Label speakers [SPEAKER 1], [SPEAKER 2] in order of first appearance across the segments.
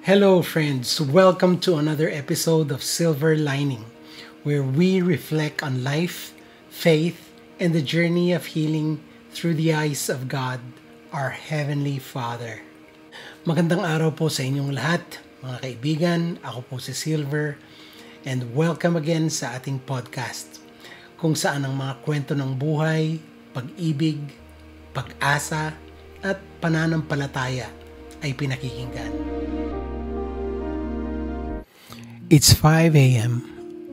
[SPEAKER 1] Hello, friends. Welcome to another episode of Silver Lining, where we reflect on life, faith, and the journey of healing through the eyes of God, our Heavenly Father. Magandang araw po sa inyong lahat, mga kaibigan. Ako po si Silver, and welcome again sa ating podcast, kung saan ang mga kwento ng buhay, pag-ibig, pag-asa, at pananampalataya ay pinakikinggan. It's 5 a.m.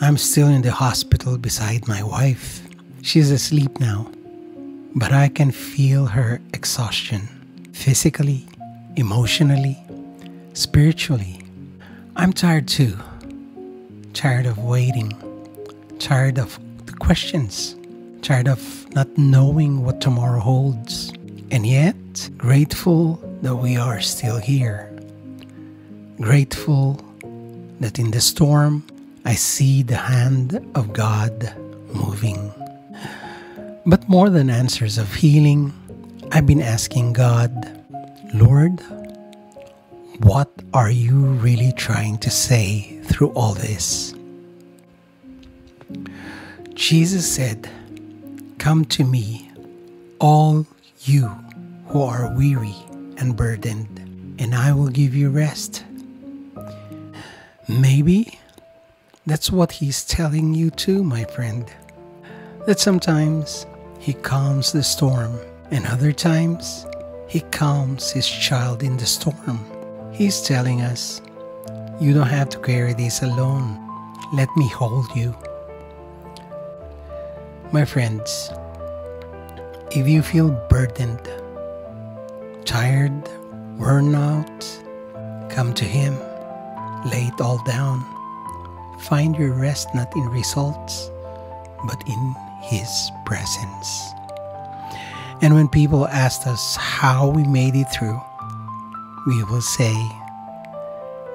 [SPEAKER 1] I'm still in the hospital beside my wife. She's asleep now, but I can feel her exhaustion, physically, emotionally, spiritually. I'm tired too. Tired of waiting. Tired of the questions. Tired of not knowing what tomorrow holds. And yet, grateful that we are still here. Grateful that in the storm, I see the hand of God moving. But more than answers of healing, I've been asking God, Lord, what are you really trying to say through all this? Jesus said, "Come to me, all you who are weary and burdened, and I will give you rest." Maybe that's what He's telling you too, my friend. That sometimes He calms the storm, and other times He calms His child in the storm. He's telling us, you don't have to carry this alone. Let me hold you. My friends, if you feel burdened, tired, worn out, come to Him. Lay it all down. Find your rest not in results, but in His presence. And when people ask us how we made it through, we will say,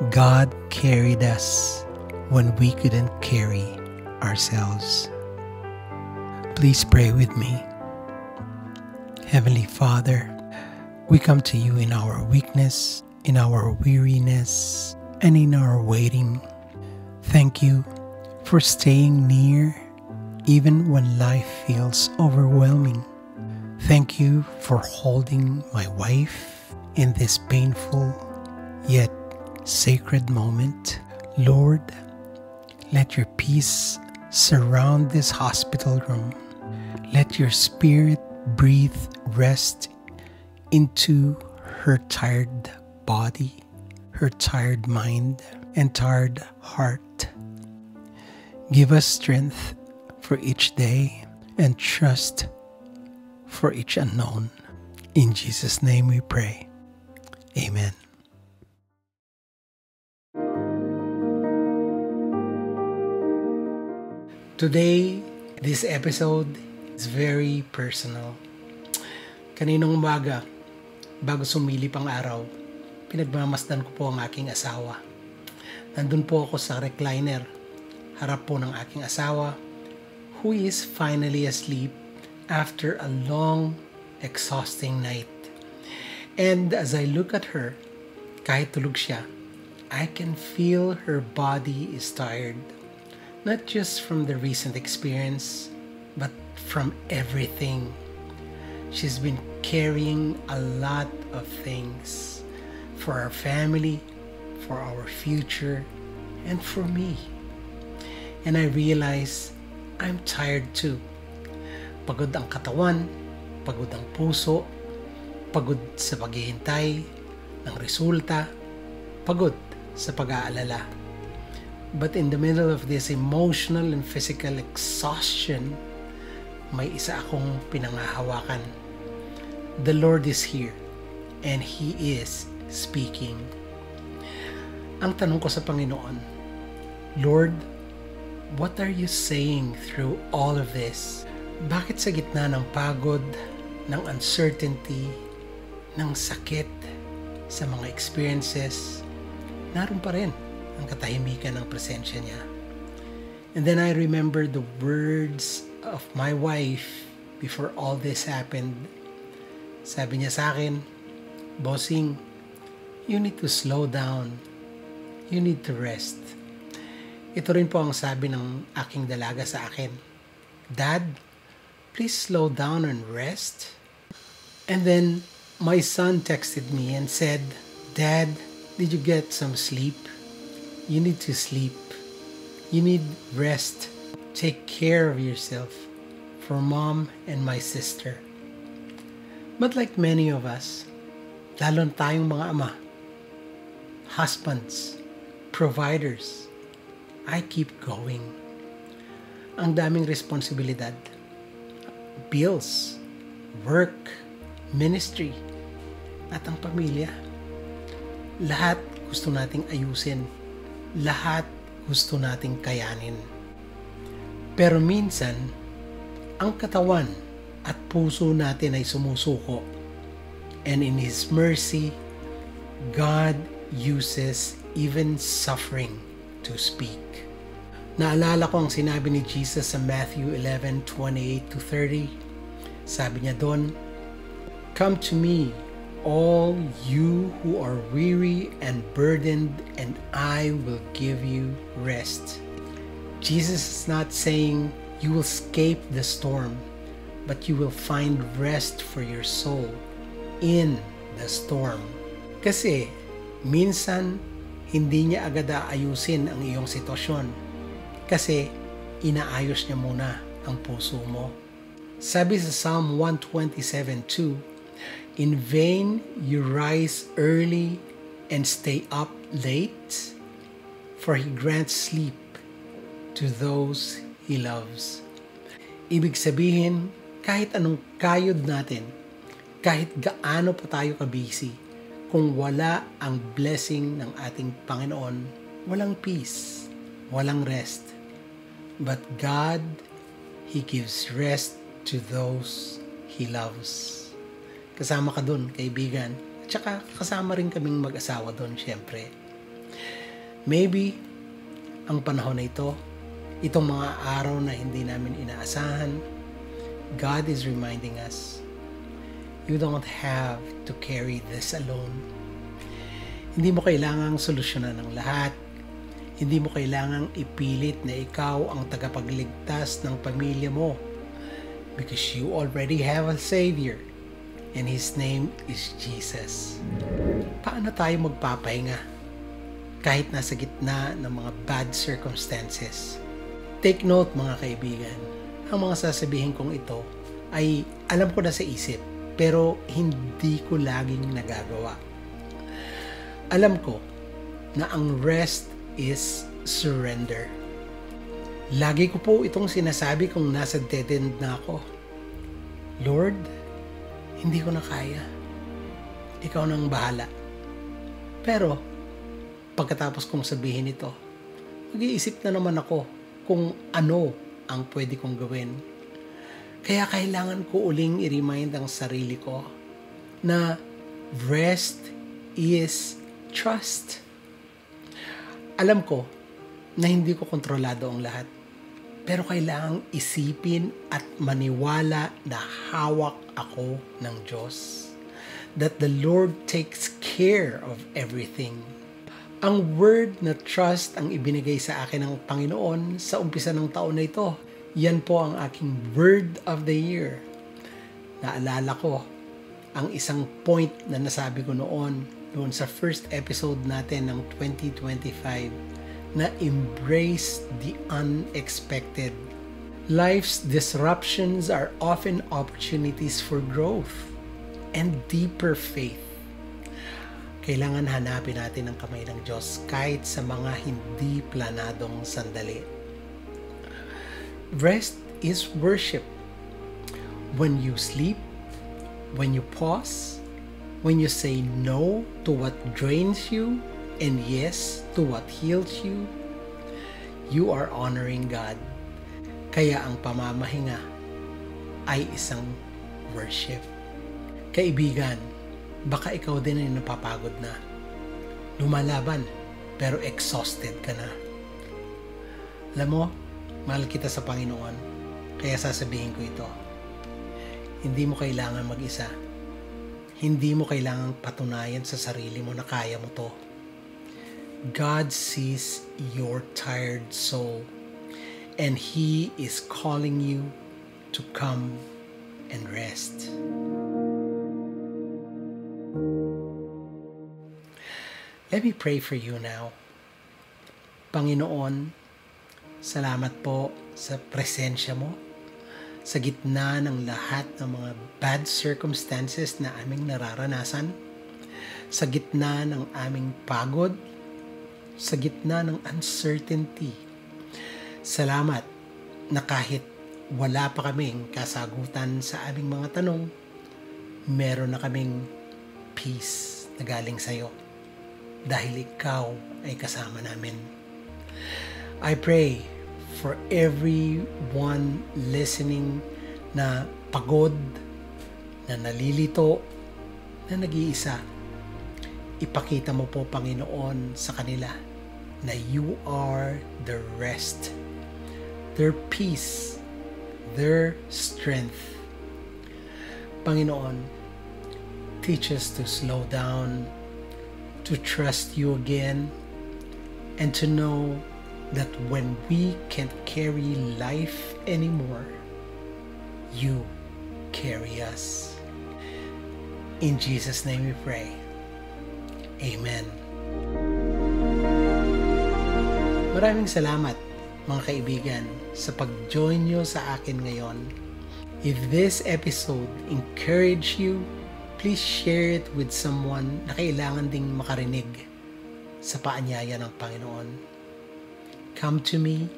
[SPEAKER 1] God carried us when we couldn't carry ourselves. Please pray with me. Heavenly Father, we come to you in our weakness, in our weariness, and in our waiting. Thank you for staying near even when life feels overwhelming. Thank you for holding my wife in this painful yet sacred moment. Lord, let your peace surround this hospital room. Let your spirit breathe rest into her tired body, her tired mind, and tired heart. Give us strength for each day and trust for each unknown. In Jesus' name we pray. Amen. Today, this episode is very personal. Kaninang umaga, bago sumilip ang araw, pinagmamasdan ko po ang aking asawa. Nandun po ako sa recliner, harap po ng aking asawa, who is finally asleep after a long, exhausting night. And as I look at her, kahit tulog siya, I can feel her body is tired. Not just from the recent experience, but from everything. She's been carrying a lot of things for our family, for our future, and for me. And I realize I'm tired too. Pagod ang katawan, pagod ang puso, pagod sa paghihintay ng resulta, pagod sa pag-aalala. But in the middle of this emotional and physical exhaustion, may isa akong pinangahawakan. The Lord is here, and He is speaking. Ang tanong ko sa Panginoon, Lord, what are you saying through all of this? Bakit sa gitna ng pagod, ng uncertainty, ng sakit, sa mga experiences, naroon pa rin ang katahimikan ng presensya niya? And then I remember the words of my wife before all this happened. Sabi niya sa akin, Bossing, you need to slow down You need to rest. Ito rin po ang sabi ng aking dalaga sa akin. Dad, please slow down and rest. And then, my son texted me and said, Dad, did you get some sleep? You need to sleep. You need rest. Take care of yourself for Mom and my sister. But like many of us, lalo na tayong mga ama, husbands, providers, I keep going. Ang daming responsibilidad. Bills, work, ministry, at ang pamilya. Lahat gusto nating ayusin. Lahat gusto nating kayanin. Pero minsan, ang katawan at puso natin ay sumusuko. And in His mercy, God uses even suffering to speak. Naalala ko ang sinabi ni Jesus sa Matthew 11:28-30. Sabi niya doon, Come to me, all you who are weary and burdened, and I will give you rest. Jesus is not saying you will escape the storm, but you will find rest for your soul in the storm. Kasi minsan hindi niya agad aayusin ang iyong sitwasyon. Kasi inaayos niya muna ang puso mo. Sabi sa Psalm 127:2, In vain you rise early and stay up late, for He grants sleep to those He loves. Ibig sabihin, kahit anong kayod natin, kahit gaano pa tayo kabisi, kung wala ang blessing ng ating Panginoon, walang peace, walang rest. But God, He gives rest to those He loves. Kasama ka dun, kaibigan. At saka kasama rin kaming mag-asawa dun, syempre. Maybe, ang panahon na ito, itong mga araw na hindi namin inaasahan, God is reminding us, you don't have to carry this alone. Hindi mo kailangang solusyonan ng lahat. Hindi mo kailangang ipilit na ikaw ang tagapagligtas ng pamilya mo. Because you already have a Savior. And His name is Jesus. Paano tayo magpapahinga? Kahit nasa gitna ng mga bad circumstances. Take note mga kaibigan. Ang mga sasabihin kong ito ay alam ko na sa isip, pero hindi ko laging nagagawa. Alam ko na ang rest is surrender. Lagi ko po itong sinasabi kung nasa dead end na ako. Lord, hindi ko na kaya. Ikaw nang bahala. Pero, pagkatapos kong sabihin ito, mag-iisip na naman ako kung ano ang pwede kong gawin. Kaya kailangan ko uling i-remind ang sarili ko na rest is trust. Alam ko na hindi ko kontrolado ang lahat. Pero kailangang isipin at maniwala na hawak ako ng Diyos. That the Lord takes care of everything. Ang word na trust ang ibinigay sa akin ng Panginoon sa umpisa ng taon na ito. Yan po ang aking word of the year. Naalala ko ang isang point na nasabi ko noon sa first episode natin ng 2025 na embrace the unexpected. Life's disruptions are often opportunities for growth and deeper faith. Kailangan hanapin natin ang kamay ng Diyos kahit sa mga hindi planadong sandali. Rest is worship. When you sleep, when you pause, when you say no to what drains you and yes to what heals you, you are honoring God. Kaya ang pamamahinga ay isang worship. Kaibigan, baka ikaw din ay napapagod na. Lumalaban, pero exhausted ka na. Alam mo, mahal kita sa Panginoon, kaya sasabihin ko ito. Hindi mo kailangan mag-isa. Hindi mo kailangang patunayan sa sarili mo na kaya mo to. God sees your tired soul, and He is calling you to come and rest. Let me pray for you now. Panginoon, salamat po sa presensya mo sa gitna ng lahat ng mga bad circumstances na aming nararanasan, sa gitna ng aming pagod, sa gitna ng uncertainty. Salamat na kahit wala pa kaming kasagutan sa aming mga tanong, meron na kaming peace na galing sa iyo dahil ikaw ay kasama namin. I pray for everyone listening na pagod, na nalilito, na nag-iisa. Ipakita mo po, Panginoon, sa kanila na you are their rest, their peace, their strength. Panginoon, teach us to slow down, to trust you again, and to know that when we can't carry life anymore, you carry us. In Jesus' name we pray. Amen. Maraming salamat, mga kaibigan, sa pag-join nyo sa akin ngayon. If this episode encouraged you, please share it with someone na kailangan ding makarinig sa paanyaya ng Panginoon. Come to me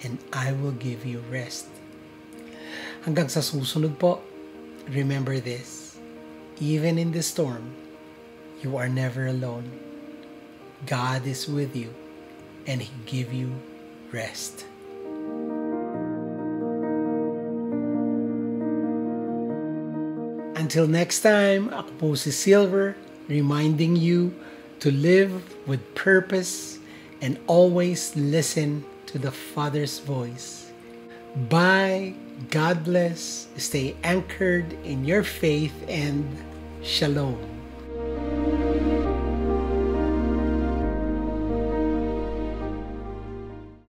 [SPEAKER 1] and I will give you rest. Hanggang sa susunod po, remember this: even in the storm, you are never alone. God is with you and He give you rest. Until next time, ako po si Silver, reminding you to live with purpose and always listen to the Father's voice. Bye. God bless. Stay anchored in your faith and shalom.